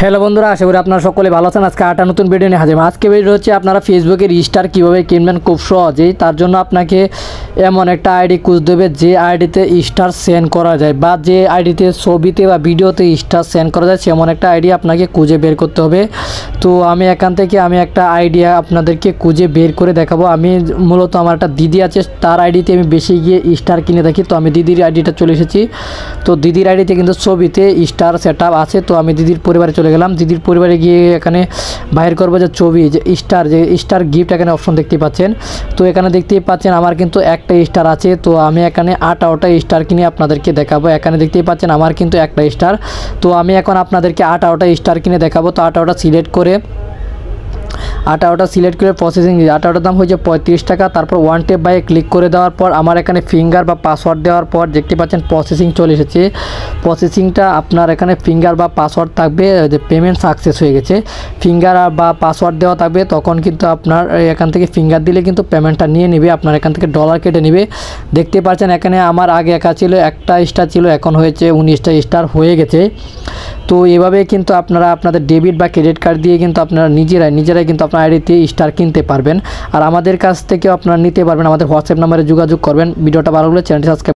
Hello বন্ধুরা, আশা করি আপনারা সকলে ভালো আছেন। আজকে আটা নতুন ভিডিও নিয়ে হাজির। আজকে ভিডিও হচ্ছে আপনারা ফেসবুকের স্টার কীভাবে কিনবেন খুব সহজেই। তার জন্য আপনাকে এমন একটা আইডি খুঁজতে হবে যে আইডিতে স্টার সেন্ড করা যায়, বা যে আইডিতে ছবিতে বা ভিডিওতে স্টার সেন্ড করা যায় সেমন একটা আইডি আপনাকে খুঁজে বের করতে হবে। তো আমি এখান থেকে একটা আইডিয়া আপনাদেরকে খুঁজে বের করে দেখাবো। আমি মূলত আমার একটা দিদি আছে, তার আইডিতে আমি বেশি গিয়ে স্টার কিনে থাকি। তো আমি দিদির আইডিটা চলে এসেছি। তো দিদির আইডিতে কিন্তু ছবিতে স্টার সেট আছে। তো আমি দিদির পরিবারে চলে গেলাম। দিদির পরিবারে গিয়ে এখানে বাইর করবো যে ছবি, যে স্টার গিফট এখানে অপশন দেখতে পাচ্ছেন। তো এখানে দেখতেই পাচ্ছেন আমার কিন্তু একটা স্টার আছে। তো আমি এখানে 8টা স্টার কিনে আপনাদেরকে দেখাবো। এখানে দেখতেই পাচ্ছেন আমার কিন্তু একটা স্টার। তো আমি এখন আপনাদেরকে 8টা স্টার কিনে দেখাবো। তো 8টা সিলেক্ট করে প্রসেসিং, 8টার দাম হয়েছে 35 টাকা। তারপর ওয়ান টেপ বাই ক্লিক করে দেওয়ার পর আমার এখানে ফিঙ্গার বা পাসওয়ার্ড দেওয়ার পর দেখতে পাচ্ছেন প্রসেসিং চলে এসেছে। প্রসেসিংটা আপনার এখানে ফিঙ্গার বা পাসওয়ার্ড থাকবে, যে পেমেন্ট সাকসেস হয়ে গেছে। ফিঙ্গার বা পাসওয়ার্ড দেওয়া থাকবে, তখন কিন্তু আপনার এখান থেকে ফিঙ্গার দিলে কিন্তু পেমেন্টটা নিয়ে নেবে, আপনার এখান থেকে ডলার কেটে নেবে। দেখতে পাচ্ছেন এখানে আমার আগে একটা স্টার ছিল, এখন হয়েছে 19টা স্টার হয়ে গেছে। তো এভাবে কিন্তু আপনারা আপনাদের ডেবিট বা ক্রেডিট কার্ড দিয়ে কিন্তু আপনারা নিজেরাই কিন্তু আপনার আইডিতে স্টার কিনতে পারবেন। আর আমাদের কাছ থেকেও আপনারা নিতে পারবেন। আমাদের হোয়াটসঅ্যাপ নাম্বারে যোগাযোগ করবেন। ভিডিওটা ভালো লাগলে চ্যানেলটি সাবস্ক্রাইব